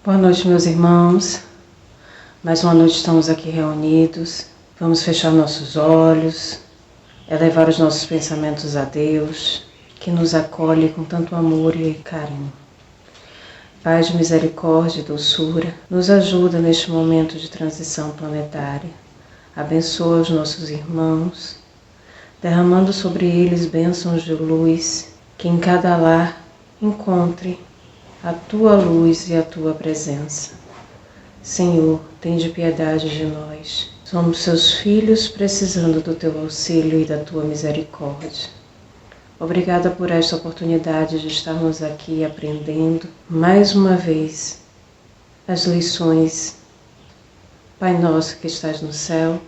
Boa noite, meus irmãos. Mais uma noite estamos aqui reunidos. Vamos fechar nossos olhos, elevar os nossos pensamentos a Deus, que nos acolhe com tanto amor e carinho. Pai de misericórdia e doçura, nos ajuda neste momento de transição planetária. Abençoa os nossos irmãos, derramando sobre eles bênçãos de luz, que em cada lar encontre a Tua luz e a Tua presença. Senhor, tende piedade de nós. Somos Seus filhos precisando do Teu auxílio e da Tua misericórdia. Obrigada por esta oportunidade de estarmos aqui aprendendo mais uma vez as lições. Pai nosso que estás no céu,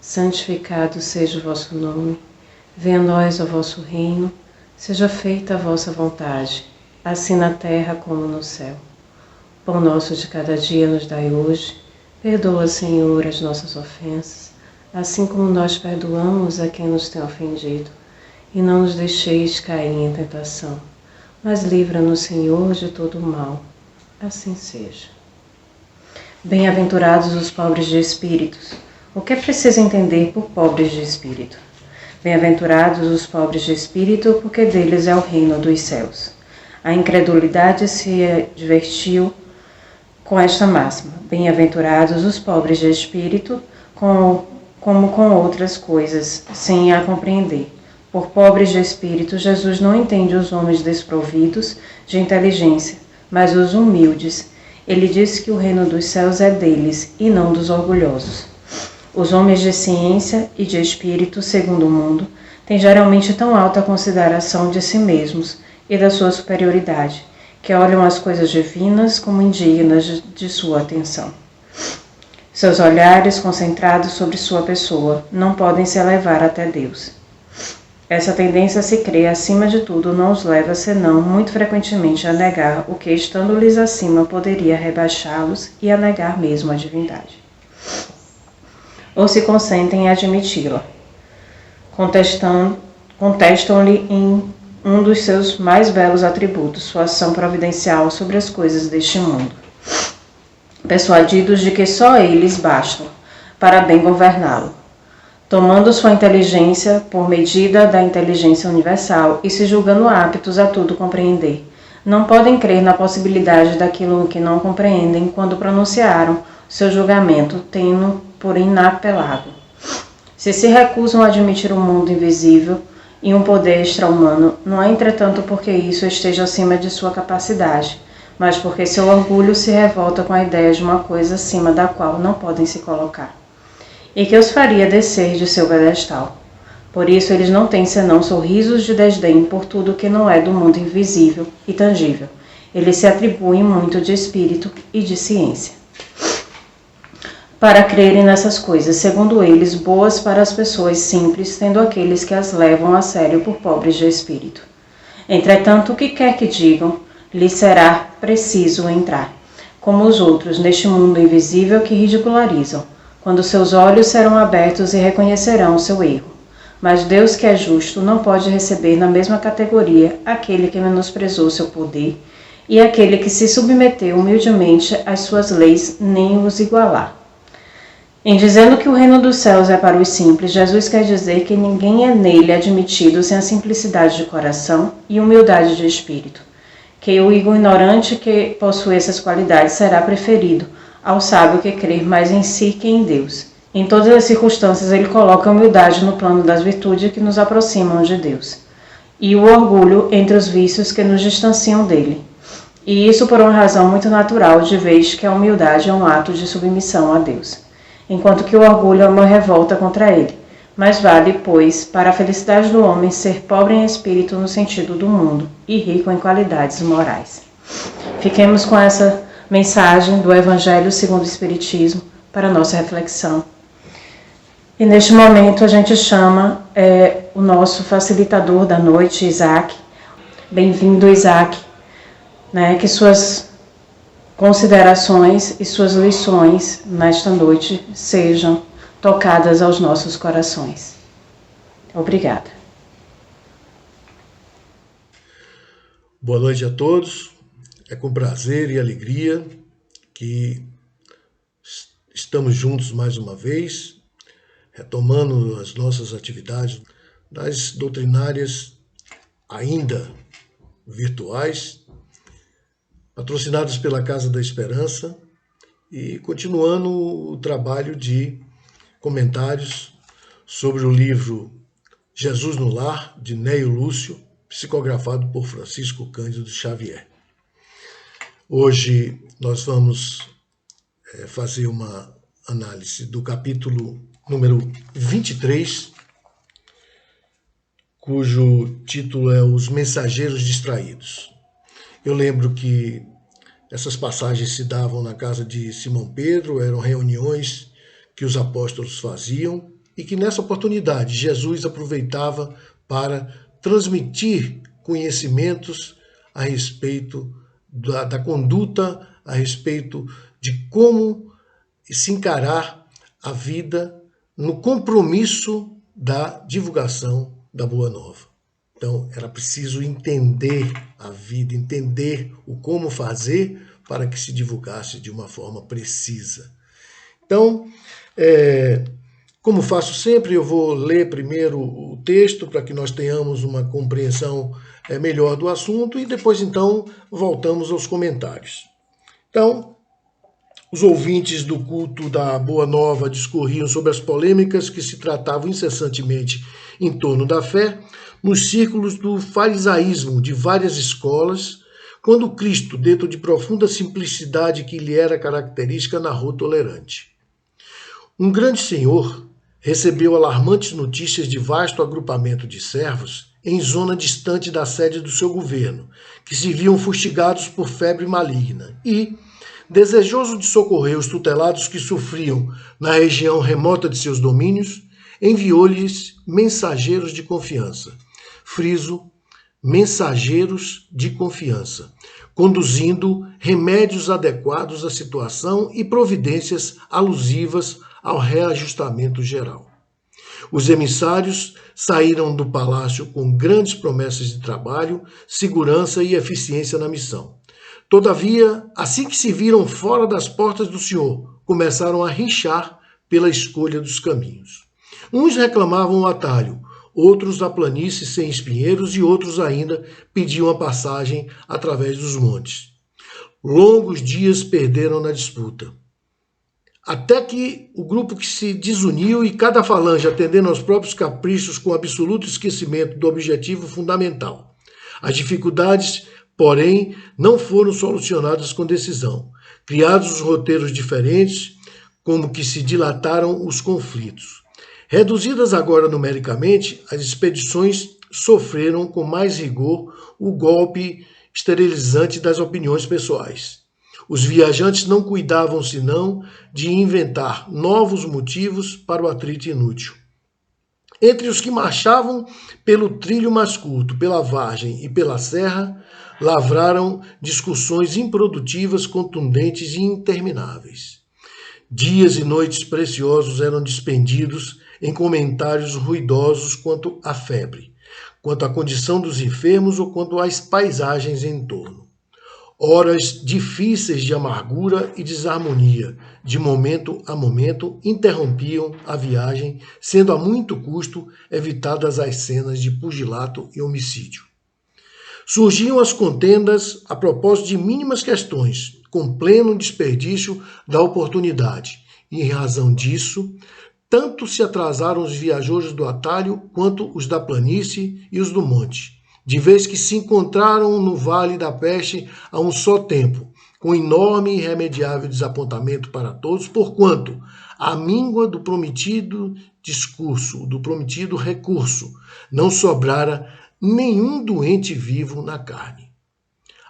santificado seja o vosso nome. Venha a nós o vosso reino, seja feita a vossa vontade, assim na terra como no céu. Pão nosso de cada dia nos dai hoje. Perdoa, Senhor, as nossas ofensas, assim como nós perdoamos a quem nos tem ofendido. E não nos deixeis cair em tentação, mas livra-nos, Senhor, de todo o mal. Assim seja. Bem-aventurados os pobres de espíritos. O que é preciso entender por pobres de espírito? Bem-aventurados os pobres de espírito, porque deles é o reino dos céus. A incredulidade se divertiu com esta máxima. Bem-aventurados os pobres de espírito, como com outras coisas, sem a compreender. Por pobres de espírito, Jesus não entende os homens desprovidos de inteligência, mas os humildes. Ele diz que o reino dos céus é deles, e não dos orgulhosos. Os homens de ciência e de espírito, segundo o mundo, têm geralmente tão alta consideração de si mesmos e da sua superioridade, que olham as coisas divinas como indignas de sua atenção. Seus olhares, concentrados sobre sua pessoa, não podem se elevar até Deus. Essa tendência a se crer acima de tudo não os leva, senão, muito frequentemente, a negar o que, estando-lhes acima, poderia rebaixá-los e a negar mesmo a divindade. Ou se consentem em admiti-la, contestam-lhe em um dos seus mais belos atributos, sua ação providencial sobre as coisas deste mundo, persuadidos de que só eles bastam para bem governá-lo, tomando sua inteligência por medida da inteligência universal e se julgando aptos a tudo compreender. Não podem crer na possibilidade daquilo que não compreendem quando pronunciaram seu julgamento, tendo por inapelável. Se recusam a admitir um mundo invisível e um poder extra-humano, não é entretanto porque isso esteja acima de sua capacidade, mas porque seu orgulho se revolta com a ideia de uma coisa acima da qual não podem se colocar, e que os faria descer de seu pedestal. Por isso eles não têm senão sorrisos de desdém por tudo que não é do mundo invisível e tangível. Eles se atribuem muito de espírito e de ciência, para crerem nessas coisas, segundo eles, boas para as pessoas simples, tendo aqueles que as levam a sério por pobres de espírito. Entretanto, o que quer que digam, lhes será preciso entrar, como os outros, neste mundo invisível que ridicularizam, quando seus olhos serão abertos e reconhecerão o seu erro. Mas Deus, que é justo, não pode receber na mesma categoria aquele que menosprezou seu poder e aquele que se submeteu humildemente às suas leis, nem os igualar. Em dizendo que o reino dos céus é para os simples, Jesus quer dizer que ninguém é nele admitido sem a simplicidade de coração e humildade de espírito, que o ignorante que possui essas qualidades será preferido ao sábio que crer mais em si que em Deus. Em todas as circunstâncias ele coloca a humildade no plano das virtudes que nos aproximam de Deus, e o orgulho entre os vícios que nos distanciam dele. E isso por uma razão muito natural, de vez que a humildade é um ato de submissão a Deus, enquanto que o orgulho é uma revolta contra ele. Mas vale, pois, para a felicidade do homem ser pobre em espírito no sentido do mundo e rico em qualidades morais. Fiquemos com essa mensagem do Evangelho segundo o Espiritismo para a nossa reflexão. E neste momento a gente chama o nosso facilitador da noite, Isaac. Bem-vindo, Isaac. Que suas considerações e suas lições nesta noite sejam tocadas aos nossos corações. Obrigada. Boa noite a todos. É com prazer e alegria que estamos juntos mais uma vez, retomando as nossas atividades das doutrinárias ainda virtuais, patrocinadas pela Casa da Esperança, e continuando o trabalho de comentários sobre o livro Jesus no Lar, de Neio Lúcio, psicografado por Francisco Cândido Xavier. Hoje nós vamos fazer uma análise do capítulo número 23, cujo título é Os Mensageiros Distraídos. Eu lembro que essas passagens se davam na casa de Simão Pedro, eram reuniões que os apóstolos faziam e que nessa oportunidade Jesus aproveitava para transmitir conhecimentos a respeito da conduta, a respeito de como se encarar a vida no compromisso da divulgação da Boa Nova. Então, era preciso entender a vida, entender o como fazer para que se divulgasse de uma forma precisa. Então, como faço sempre, eu vou ler primeiro o texto para que nós tenhamos uma compreensão melhor do assunto e depois, então, voltamos aos comentários. Então, os ouvintes do culto da Boa Nova discorriam sobre as polêmicas que se tratavam incessantemente em torno da fé nos círculos do farisaísmo de várias escolas, quando Cristo, dentro de profunda simplicidade que lhe era característica, narrou tolerante. Um grande senhor recebeu alarmantes notícias de vasto agrupamento de servos em zona distante da sede do seu governo, que se viam fustigados por febre maligna e, desejoso de socorrer os tutelados que sofriam na região remota de seus domínios, enviou-lhes mensageiros de confiança. Friso, mensageiros de confiança, conduzindo remédios adequados à situação e providências alusivas ao reajustamento geral. Os emissários saíram do palácio com grandes promessas de trabalho, segurança e eficiência na missão. Todavia, assim que se viram fora das portas do Senhor, começaram a rinchar pela escolha dos caminhos. Uns reclamavam o atalho, outros a planície sem espinheiros e outros ainda pediam a passagem através dos montes. Longos dias perderam na disputa. Até que o grupo que se desuniu e cada falange atendendo aos próprios caprichos com absoluto esquecimento do objetivo fundamental. As dificuldades, porém, não foram solucionadas com decisão. Criados os roteiros diferentes, como que se dilataram os conflitos. Reduzidas agora numericamente, as expedições sofreram com mais rigor o golpe esterilizante das opiniões pessoais. Os viajantes não cuidavam senão de inventar novos motivos para o atrito inútil. Entre os que marchavam pelo trilho mais curto, pela vargem e pela serra, lavraram discussões improdutivas, contundentes e intermináveis. Dias e noites preciosos eram despendidos em comentários ruidosos quanto à febre, quanto à condição dos enfermos ou quanto às paisagens em torno. Horas difíceis de amargura e desarmonia, de momento a momento, interrompiam a viagem, sendo a muito custo evitadas as cenas de pugilato e homicídio. Surgiam as contendas a propósito de mínimas questões, com pleno desperdício da oportunidade, e em razão disso, tanto se atrasaram os viajantes do atalho quanto os da planície e os do monte, de vez que se encontraram no vale da peste a um só tempo, com enorme e irremediável desapontamento para todos, porquanto a míngua do prometido discurso, do prometido recurso, não sobrara nenhum doente vivo na carne.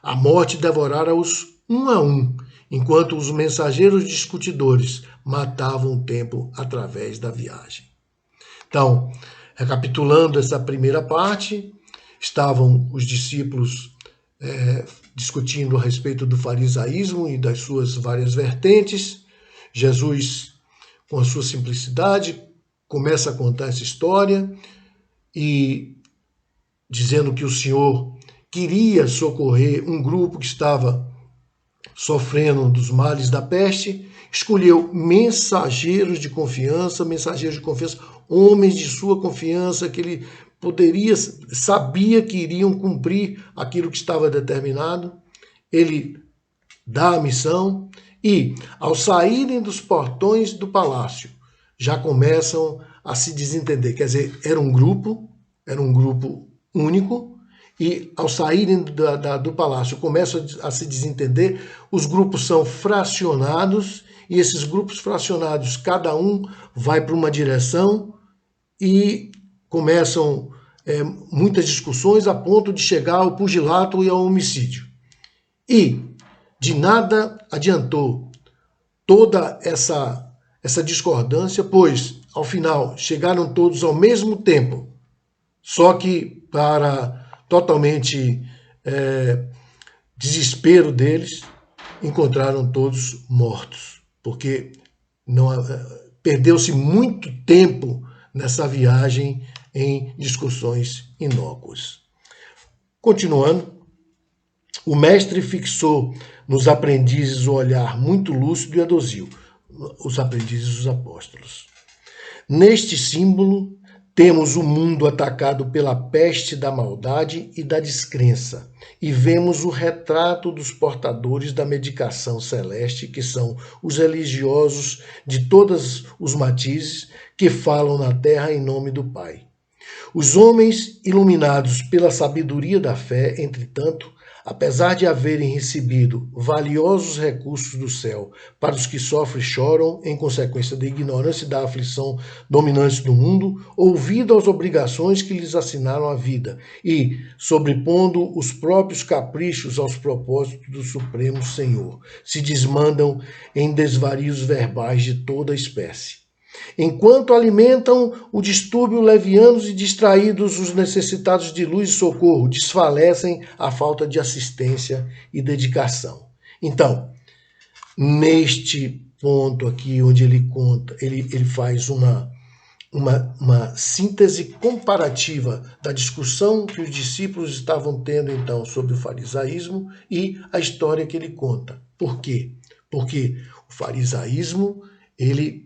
A morte devorara-os um a um, enquanto os mensageiros discutidores matavam o tempo através da viagem. Então, recapitulando essa primeira parte, estavam os discípulos discutindo a respeito do farisaísmo e das suas várias vertentes. Jesus, com a sua simplicidade, começa a contar essa história e dizendo que o Senhor queria socorrer um grupo que estava sofrendo dos males da peste, escolheu mensageiros de confiança, homens de sua confiança, que ele sabia que iriam cumprir aquilo que estava determinado. Ele dá a missão e, ao saírem dos portões do palácio, já começam a se desentender. Quer dizer, era um grupo único, e ao saírem do palácio começam a se desentender, os grupos são fracionados, e esses grupos fracionados, cada um vai para uma direção, e começam muitas discussões a ponto de chegar ao pugilato e ao homicídio. E de nada adiantou toda essa discordância, pois, ao final, chegaram todos ao mesmo tempo, só que para totalmente desespero deles, encontraram todos mortos, porque perdeu-se muito tempo nessa viagem em discussões inócuas. Continuando, o mestre fixou nos aprendizes o olhar muito lúcido e adousiu, os aprendizes dos apóstolos. Neste símbolo, temos o mundo atacado pela peste da maldade e da descrença, e vemos o retrato dos portadores da medicação celeste, que são os religiosos de todos os matizes que falam na terra em nome do Pai. Os homens iluminados pela sabedoria da fé, entretanto, apesar de haverem recebido valiosos recursos do céu para os que sofrem e choram em consequência da ignorância e da aflição dominantes do mundo, ouvido às obrigações que lhes assinaram a vida e, sobrepondo os próprios caprichos aos propósitos do Supremo Senhor, se desmandam em desvarios verbais de toda espécie. Enquanto alimentam o distúrbio levianos e distraídos os necessitados de luz e socorro, desfalecem a falta de assistência e dedicação. Então, neste ponto aqui, onde ele conta, ele faz uma síntese comparativa da discussão que os discípulos estavam tendo então sobre o farisaísmo e a história que ele conta. Por quê? Porque o farisaísmo, ele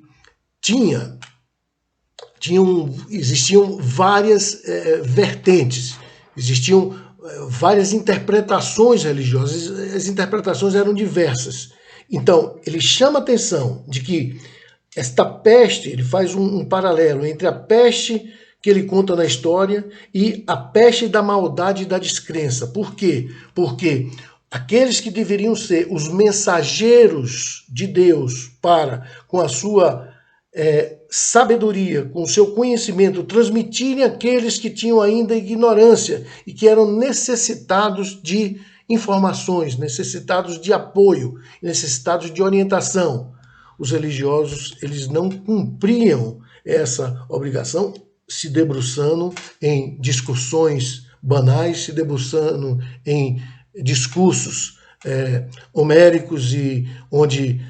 existiam várias vertentes, existiam várias interpretações religiosas, as interpretações eram diversas. Então, ele chama a atenção de que esta peste, ele faz um paralelo entre a peste que ele conta na história e a peste da maldade e da descrença. Por quê? Porque aqueles que deveriam ser os mensageiros de Deus para, com a sua sabedoria, com o seu conhecimento, transmitirem àqueles que tinham ainda ignorância e que eram necessitados de informações, necessitados de apoio, necessitados de orientação. Os religiosos, eles não cumpriam essa obrigação, se debruçando em discussões banais, se debruçando em discursos homéricos e onde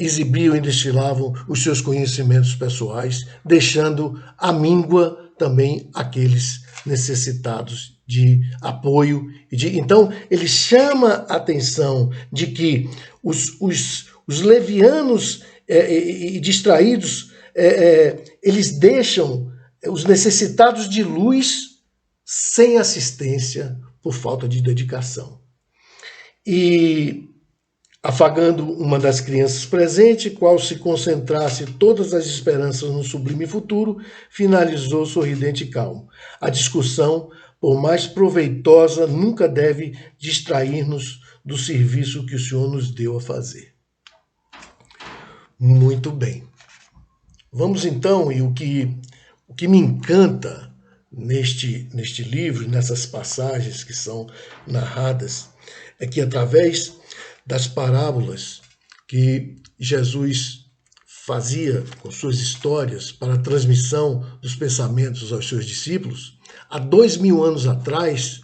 exibiam e destilavam os seus conhecimentos pessoais, deixando à míngua também aqueles necessitados de apoio. Então, ele chama a atenção de que os levianos e distraídos, eles deixam os necessitados de luz sem assistência por falta de dedicação. E afagando uma das crianças presente, qual se concentrasse todas as esperanças no sublime futuro, finalizou sorridente e calmo. A discussão, por mais proveitosa, nunca deve distrair-nos do serviço que o Senhor nos deu a fazer. Muito bem. Vamos então, e o que me encanta neste livro, nessas passagens que são narradas, é que através das parábolas que Jesus fazia com suas histórias para a transmissão dos pensamentos aos seus discípulos, há 2000 anos atrás,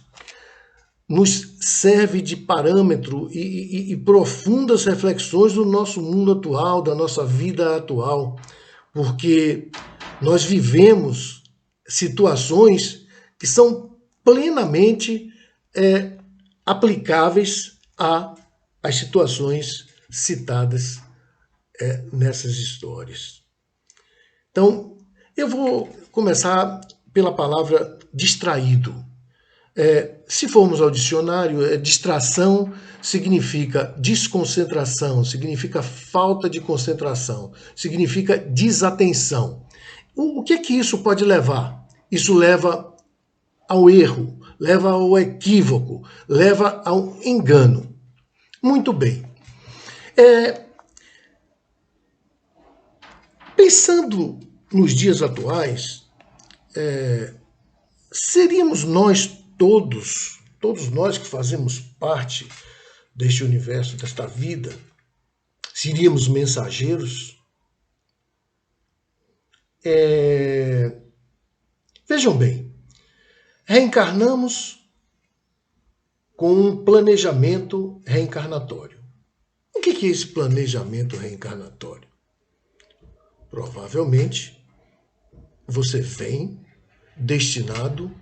nos serve de parâmetro e profundas reflexões do nosso mundo atual, da nossa vida atual, porque nós vivemos situações que são plenamente aplicáveis as situações citadas nessas histórias. Então, eu vou começar pela palavra distraído. Se formos ao dicionário, distração significa desconcentração, significa falta de concentração, significa desatenção. O que é que isso pode levar? Isso leva ao erro, leva ao equívoco, leva ao engano. Muito bem. Pensando nos dias atuais, seríamos nós todos nós que fazemos parte deste universo, desta vida, seríamos mensageiros? Vejam bem, reencarnamos com um planejamento reencarnatório. O que é esse planejamento reencarnatório? Provavelmente, você vem destinado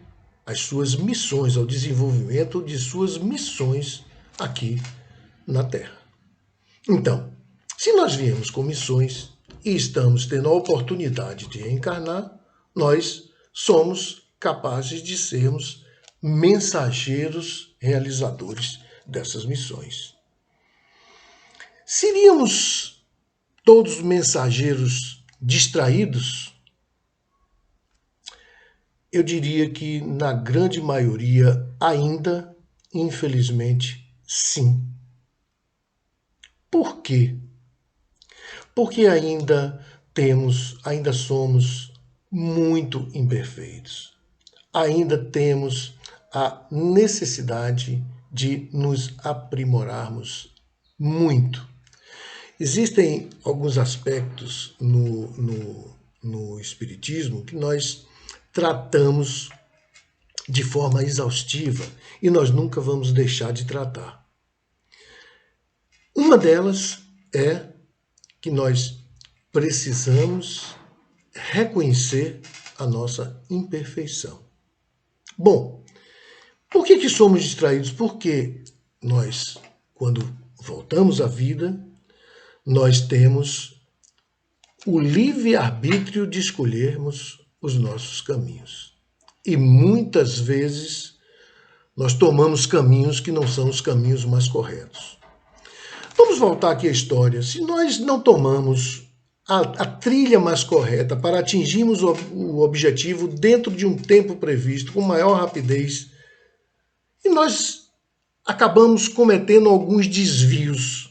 às suas missões, ao desenvolvimento de suas missões aqui na Terra. Então, se nós viemos com missões e estamos tendo a oportunidade de reencarnar, nós somos capazes de sermos mensageiros realizadores dessas missões. Seríamos todos mensageiros distraídos? Eu diria que, na grande maioria, ainda, infelizmente, sim. Por quê? Porque ainda somos muito imperfeitos. Ainda temos a necessidade de nos aprimorarmos muito. Existem alguns aspectos no Espiritismo que nós tratamos de forma exaustiva e nós nunca vamos deixar de tratar. Uma delas é que nós precisamos reconhecer a nossa imperfeição. Bom, por que somos distraídos? Porque nós, quando voltamos à vida, nós temos o livre-arbítrio de escolhermos os nossos caminhos. E muitas vezes nós tomamos caminhos que não são os caminhos mais corretos. Vamos voltar aqui à história. Se nós não tomamos a trilha mais correta para atingirmos o objetivo dentro de um tempo previsto, com maior rapidez, e nós acabamos cometendo alguns desvios.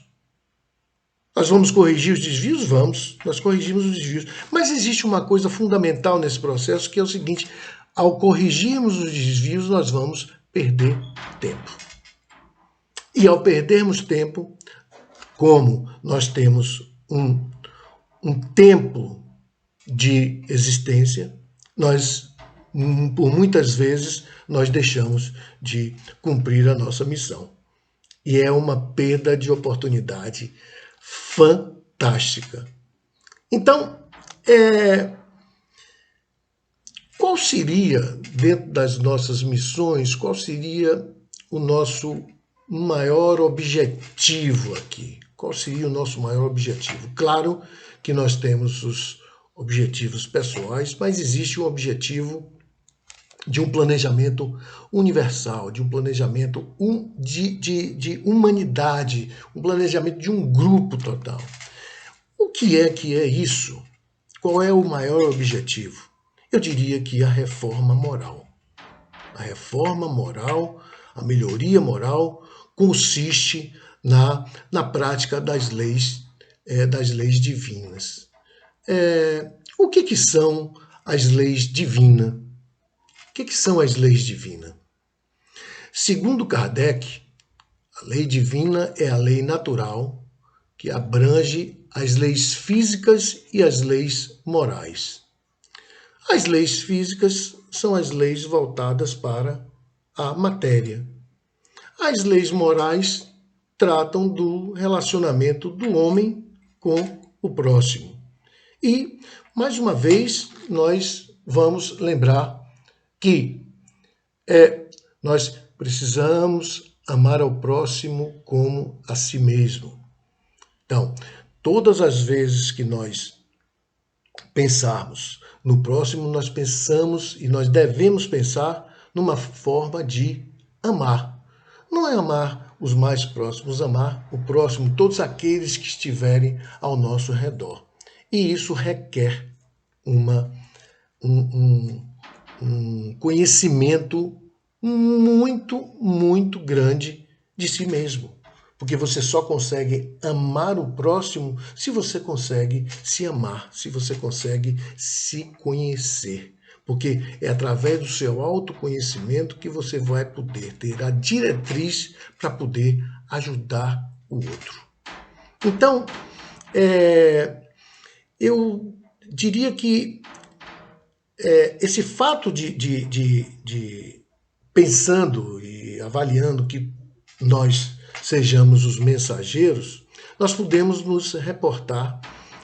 Nós vamos corrigir os desvios? Vamos, nós corrigimos os desvios. Mas existe uma coisa fundamental nesse processo, que é o seguinte: ao corrigirmos os desvios, nós vamos perder tempo. E ao perdermos tempo, como nós temos um tempo de existência, nós, por muitas vezes, nós deixamos de cumprir a nossa missão. E é uma perda de oportunidade fantástica. Então, qual seria, dentro das nossas missões, qual seria o nosso maior objetivo aqui? Qual seria o nosso maior objetivo? Claro que nós temos os objetivos pessoais, mas existe um objetivo de um planejamento universal, de um planejamento de humanidade, um planejamento de um grupo total. O que é isso? Qual é o maior objetivo? Eu diria que a reforma moral. A reforma moral, a melhoria moral, consiste na prática das leis divinas. O que são as leis divinas? O que são as leis divinas? Segundo Kardec, a lei divina é a lei natural que abrange as leis físicas e as leis morais. As leis físicas são as leis voltadas para a matéria. As leis morais tratam do relacionamento do homem com o próximo. E, mais uma vez, nós vamos lembrar que nós precisamos amar ao próximo como a si mesmo. Então, todas as vezes que nós pensarmos no próximo, nós pensamos e nós devemos pensar numa forma de amar. Não é amar os mais próximos, amar o próximo, todos aqueles que estiverem ao nosso redor. E isso requer um conhecimento muito grande de si mesmo. Porque você só consegue amar o próximo se você consegue se amar, se você consegue se conhecer. Porque é através do seu autoconhecimento que você vai poder ter a diretriz para poder ajudar o outro. Então, eu diria que esse fato de pensando e avaliando que nós sejamos os mensageiros, nós podemos nos reportar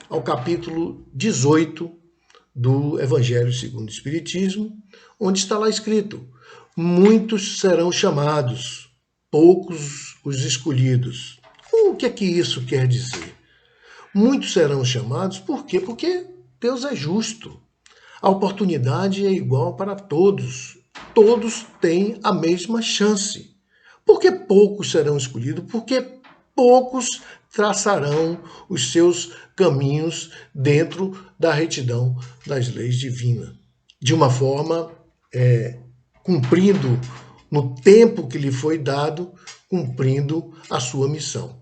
ao capítulo 18 do Evangelho segundo o Espiritismo, onde está lá escrito: muitos serão chamados, poucos os escolhidos. O que é que isso quer dizer? Muitos serão chamados, por quê? Porque Deus é justo. A oportunidade é igual para todos. Todos têm a mesma chance. Por que poucos serão escolhidos? Porque poucos traçarão os seus caminhos dentro da retidão das leis divinas. De uma forma, cumprindo no tempo que lhe foi dado, cumprindo a sua missão.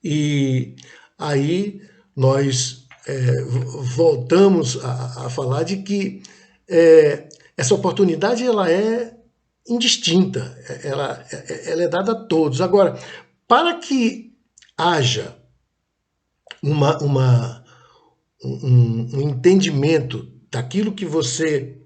E aí nós voltamos a falar de que essa oportunidade ela é indistinta, ela é dada a todos. Agora, para que haja um entendimento daquilo que você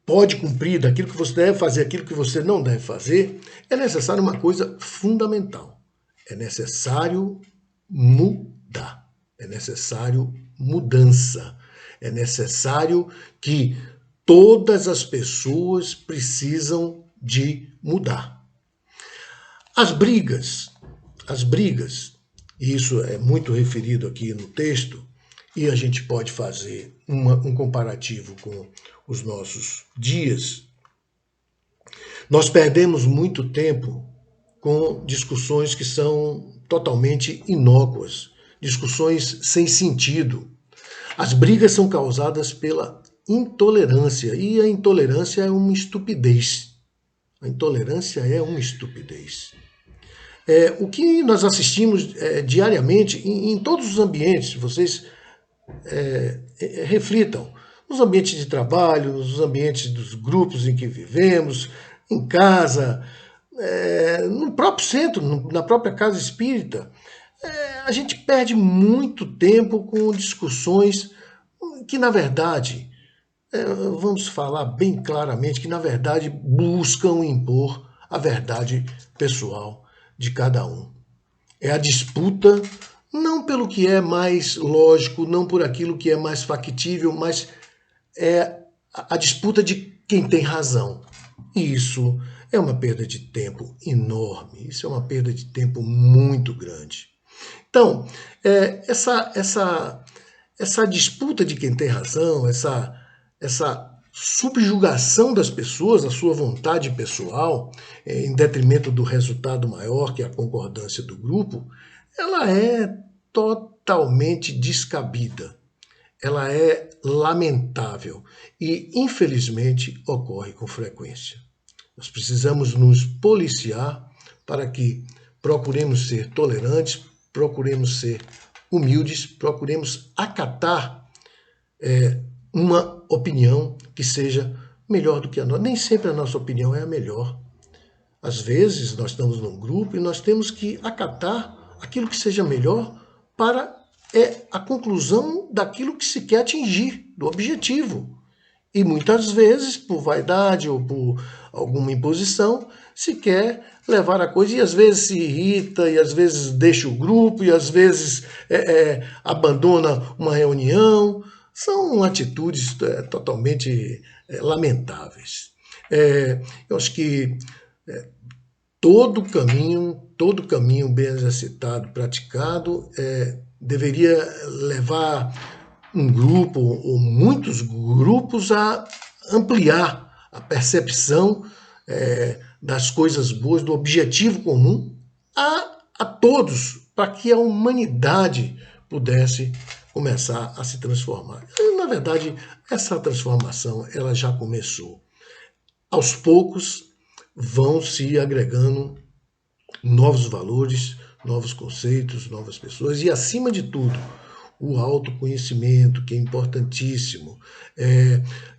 pode cumprir, daquilo que você deve fazer, aquilo que você não deve fazer, é necessário uma coisa fundamental. É necessário mudar. É necessário mudança. É necessário que todas as pessoas precisam de mudar. As brigas, e isso é muito referido aqui no texto, e a gente pode fazer um comparativo com os nossos dias. Nós perdemos muito tempo com discussões que são totalmente inócuas, discussões sem sentido. As brigas são causadas pela intolerância, e a intolerância é uma estupidez. A intolerância é uma estupidez. O que nós assistimos diariamente em todos os ambientes, vocês reflitam, nos ambientes de trabalho, nos ambientes dos grupos em que vivemos, em casa, no próprio centro, na própria casa espírita, a gente perde muito tempo com discussões que, na verdade, vamos falar bem claramente, que, na verdade, buscam impor a verdade pessoal de cada um. É a disputa, não pelo que é mais lógico, não por aquilo que é mais factível, mas é a disputa de quem tem razão. E isso é uma perda de tempo enorme, isso é uma perda de tempo muito grande. Então, essa disputa de quem tem razão, essa subjugação das pessoas, a sua vontade pessoal, em detrimento do resultado maior, que é a concordância do grupo, ela é totalmente descabida. Ela é lamentável e, infelizmente, ocorre com frequência. Nós precisamos nos policiar para que procuremos ser tolerantes, procuremos ser humildes, procuremos acatar uma opinião que seja melhor do que a nossa. Nem sempre a nossa opinião é a melhor. Às vezes nós estamos num grupo e nós temos que acatar aquilo que seja melhor para a conclusão daquilo que se quer atingir, do objetivo. E muitas vezes, por vaidade ou por alguma imposição, se quer levar a coisa e às vezes se irrita, e às vezes deixa o grupo, e às vezes abandona uma reunião. São atitudes totalmente lamentáveis. Eu acho que todo caminho bem exercitado, praticado, deveria levar um grupo ou muitos grupos a ampliar a percepção das coisas boas, do objetivo comum a todos, para que a humanidade pudesse começar a se transformar. Na verdade, essa transformação ela já começou. Aos poucos vão se agregando novos valores, novos conceitos, novas pessoas e, acima de tudo, o autoconhecimento, que é importantíssimo.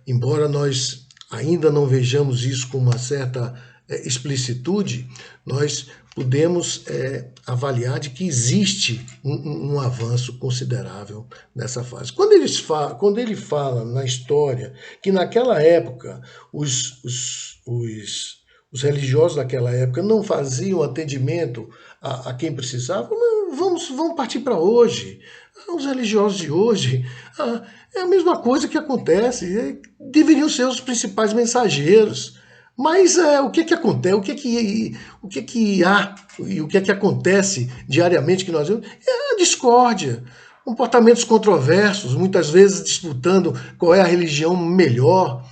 Embora nós ainda não vejamos isso com uma certa explicitude, nós podemos avaliar de que existe um avanço considerável nessa fase. Quando ele fala na história que naquela época os religiosos daquela época não faziam atendimento a quem precisava, vamos partir para hoje. Os religiosos de hoje é a mesma coisa que acontece, deveriam ser os principais mensageiros. Mas o que acontece, o que há e o que acontece diariamente que nós vemos é a discórdia, comportamentos controversos, muitas vezes disputando qual é a religião melhor.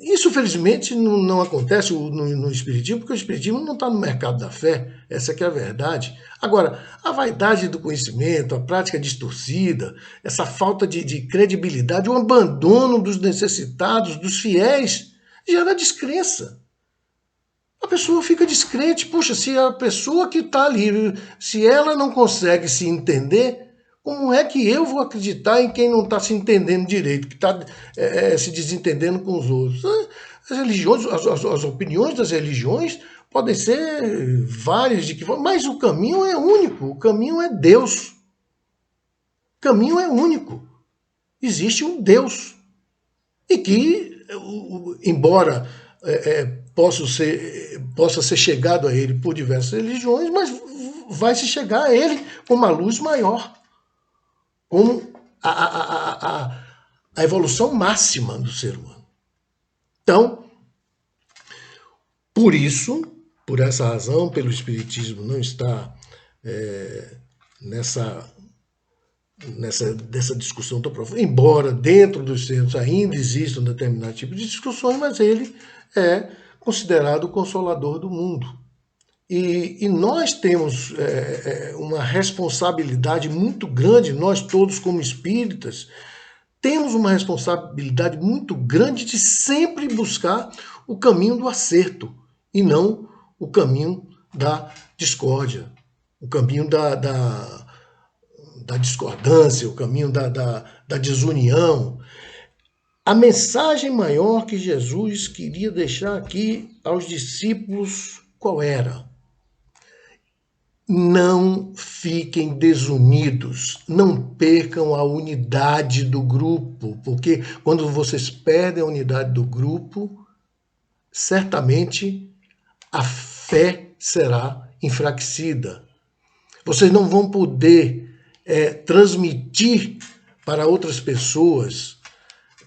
Isso, felizmente, não acontece no Espiritismo, porque o Espiritismo não está no mercado da fé, essa que é a verdade. Agora, a vaidade do conhecimento, a prática distorcida, essa falta de credibilidade, o abandono dos necessitados, dos fiéis, gera descrença. A pessoa fica descrente. Puxa, se a pessoa que está ali, se ela não consegue se entender, como é que eu vou acreditar em quem não está se entendendo direito, que está se desentendendo com os outros? As religiões, as opiniões das religiões podem ser várias, mas o caminho é único, o caminho é Deus. O caminho é único. Existe um Deus. E que, embora possa ser chegado a ele por diversas religiões, mas vai se chegar a ele com uma luz maior, como a evolução máxima do ser humano. Então, por essa razão, pelo Espiritismo não estar dessa discussão tão profunda, embora dentro dos centros ainda exista um determinado tipo de discussões, mas ele é considerado o consolador do mundo. E nós temos uma responsabilidade muito grande, nós todos como espíritas, temos uma responsabilidade muito grande de sempre buscar o caminho do acerto e não o caminho da discórdia, o caminho da discordância, o caminho da desunião. A mensagem maior que Jesus queria deixar aqui aos discípulos, qual era? Não fiquem desunidos, não percam a unidade do grupo, porque quando vocês perdem a unidade do grupo, certamente a fé será enfraquecida. Vocês não vão poder transmitir para outras pessoas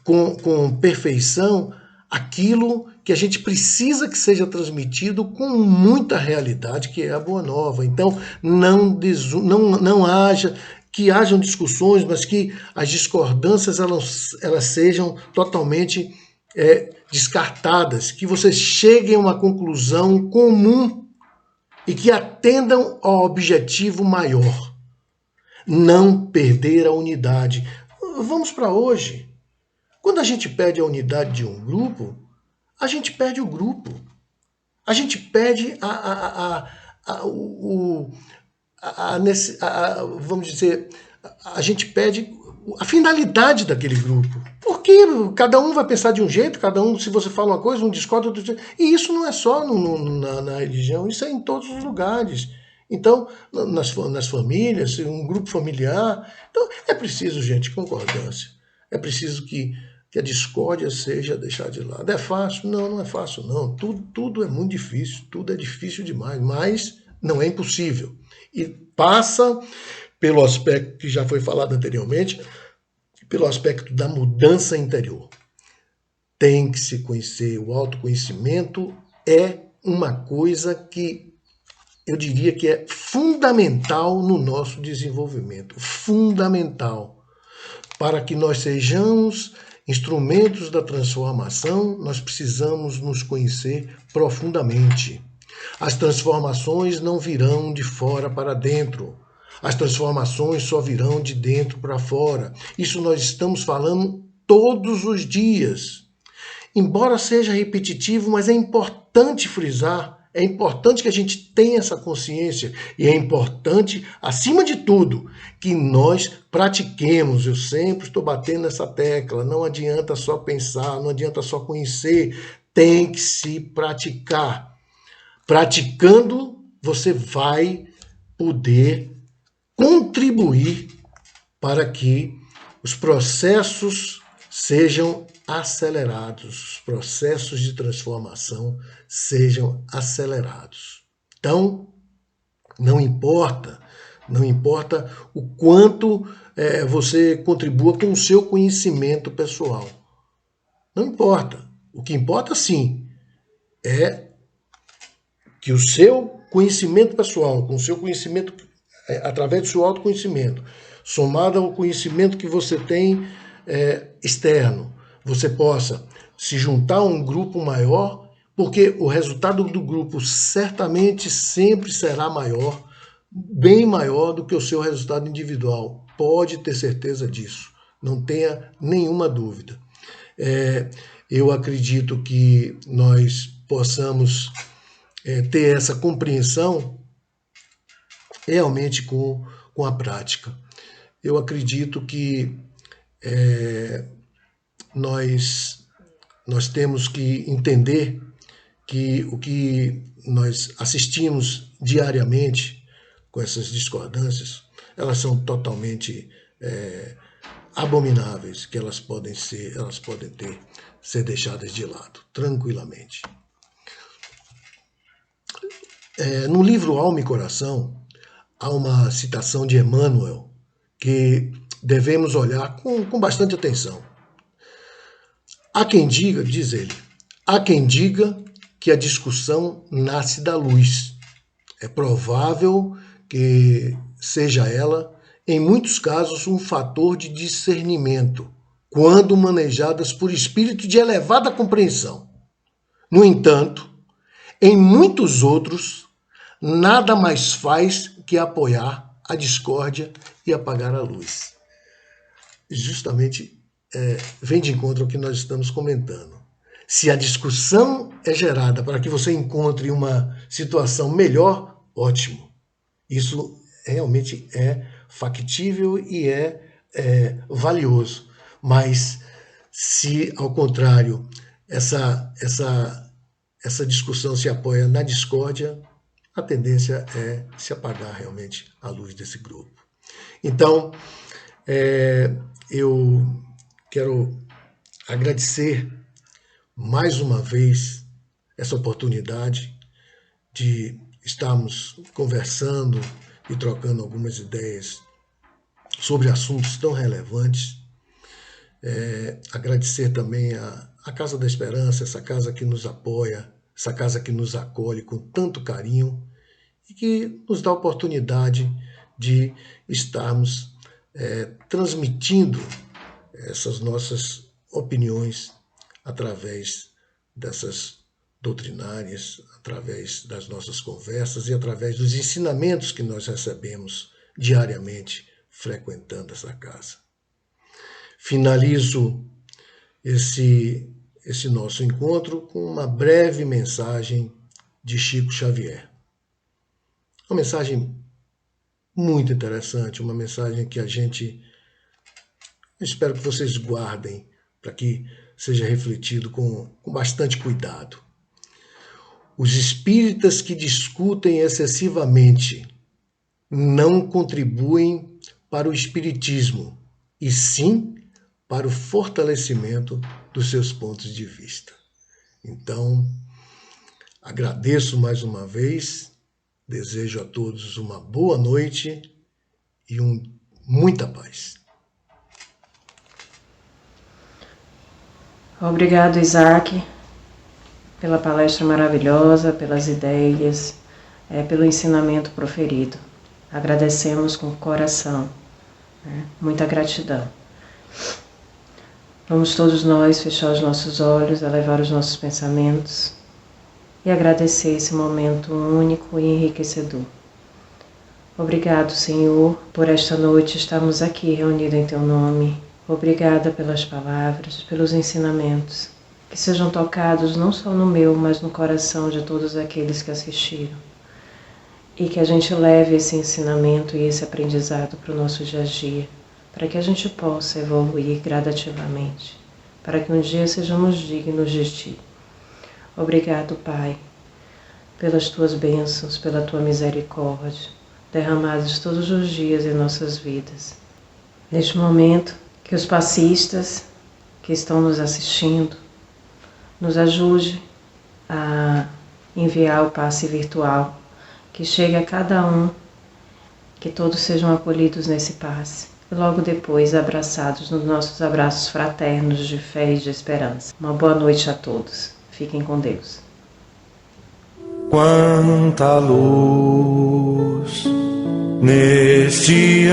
com perfeição aquilo que a gente precisa que seja transmitido com muita realidade, que é a Boa Nova. Então, não haja que hajam discussões, mas que as discordâncias elas sejam totalmente descartadas, que vocês cheguem a uma conclusão comum e que atendam ao objetivo maior. Não perder a unidade. Vamos para hoje. Quando a gente perde a unidade de um grupo, a gente perde o grupo. A gente perde vamos dizer, a gente perde a finalidade daquele grupo. Porque cada um vai pensar de um jeito, cada um, se você fala uma coisa, um discorda do jeito. E isso não é só na religião, isso é em todos os lugares. Então, nas famílias, um grupo familiar. Então, é preciso, gente, concordância. É preciso que a discórdia seja deixada de lado. É fácil? Não, não é fácil, não. Tudo é muito difícil, tudo é difícil demais, mas não é impossível. E passa pelo aspecto que já foi falado anteriormente, pelo aspecto da mudança interior. Tem que se conhecer, o autoconhecimento é uma coisa que eu diria que é fundamental no nosso desenvolvimento, fundamental. Para que nós sejamos instrumentos da transformação, nós precisamos nos conhecer profundamente. As transformações não virão de fora para dentro. As transformações só virão de dentro para fora. Isso nós estamos falando todos os dias. Embora seja repetitivo, mas é importante frisar, é importante que a gente tenha essa consciência e é importante, acima de tudo, que nós pratiquemos. Eu sempre estou batendo nessa tecla, não adianta só pensar, não adianta só conhecer, tem que se praticar. Praticando, você vai poder contribuir para que os processos sejam acelerados, os processos de transformação sejam acelerados. Então, não importa o quanto você contribua com o seu conhecimento pessoal. Não importa. O que importa, sim, é que o seu conhecimento pessoal, com o seu conhecimento, através do seu autoconhecimento, somado ao conhecimento que você tem externo, você possa se juntar a um grupo maior, porque o resultado do grupo certamente sempre será maior, bem maior do que o seu resultado individual. Pode ter certeza disso, não tenha nenhuma dúvida. Eu acredito que nós possamos ter essa compreensão realmente com a prática. Eu acredito que nós temos que entender que o que nós assistimos diariamente com essas discordâncias, elas são totalmente abomináveis, que elas podem ser deixadas de lado, tranquilamente. No livro Alma e Coração, há uma citação de Emmanuel que devemos olhar com bastante atenção. Há quem diga, diz ele, há quem diga que a discussão nasce da luz. É provável que seja ela, em muitos casos, um fator de discernimento, quando manejadas por espírito de elevada compreensão. No entanto, em muitos outros, nada mais faz que apoiar a discórdia e apagar a luz. Justamente vem de encontro ao que nós estamos comentando. Se a discussão é gerada para que você encontre uma situação melhor, ótimo. Isso realmente é factível e é valioso. Mas se, ao contrário, essa discussão se apoia na discórdia, a tendência é se apagar realmente a luz desse grupo. Então, eu quero agradecer mais uma vez essa oportunidade de estarmos conversando e trocando algumas ideias sobre assuntos tão relevantes. Agradecer também a Casa da Esperança, essa casa que nos apoia, essa casa que nos acolhe com tanto carinho e que nos dá a oportunidade de estarmos transmitindo essas nossas opiniões através dessas doutrinárias, através das nossas conversas e através dos ensinamentos que nós recebemos diariamente frequentando essa casa. Finalizo esse nosso encontro com uma breve mensagem de Chico Xavier. Uma mensagem muito interessante, uma mensagem que espero que vocês guardem para que seja refletido com bastante cuidado. Os espíritas que discutem excessivamente não contribuem para o espiritismo, e sim para o fortalecimento dos seus pontos de vista. Então, agradeço mais uma vez, desejo a todos uma boa noite e muita paz. Obrigado, Isaac. pela palestra maravilhosa, pelas ideias, pelo ensinamento proferido. Agradecemos com o coração, muita gratidão. Vamos todos nós fechar os nossos olhos, elevar os nossos pensamentos e agradecer esse momento único e enriquecedor. Obrigado, Senhor, por esta noite estarmos aqui reunidos em Teu nome. Obrigada pelas palavras, pelos ensinamentos, que sejam tocados não só no meu, mas no coração de todos aqueles que assistiram. E que a gente leve esse ensinamento e esse aprendizado para o nosso dia a dia, para que a gente possa evoluir gradativamente, para que um dia sejamos dignos de Ti. Obrigado, Pai, pelas Tuas bênçãos, pela Tua misericórdia, derramadas todos os dias em nossas vidas. Neste momento, que os passistas que estão nos assistindo nos ajude a enviar o passe virtual, que chegue a cada um, que todos sejam acolhidos nesse passe, e logo depois abraçados nos nossos abraços fraternos de fé e de esperança. Uma boa noite a todos. Fiquem com Deus. Quanta luz neste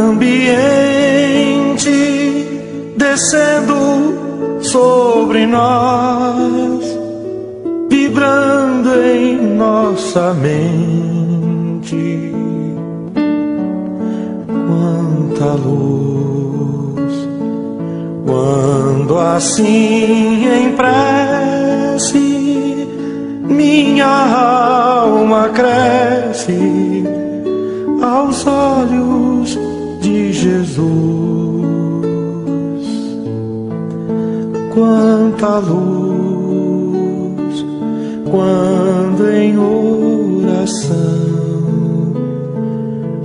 ambiente, descendo sobre nós, vibrando em nossa mente. Quanta luz, quando assim em prece minha alma cresce aos olhos de Jesus. Quanta luz, quando em oração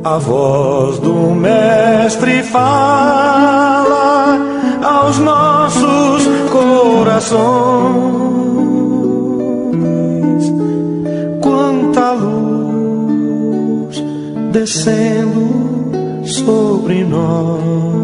a voz do Mestre fala aos nossos corações. Quanta luz descendo sobre nós.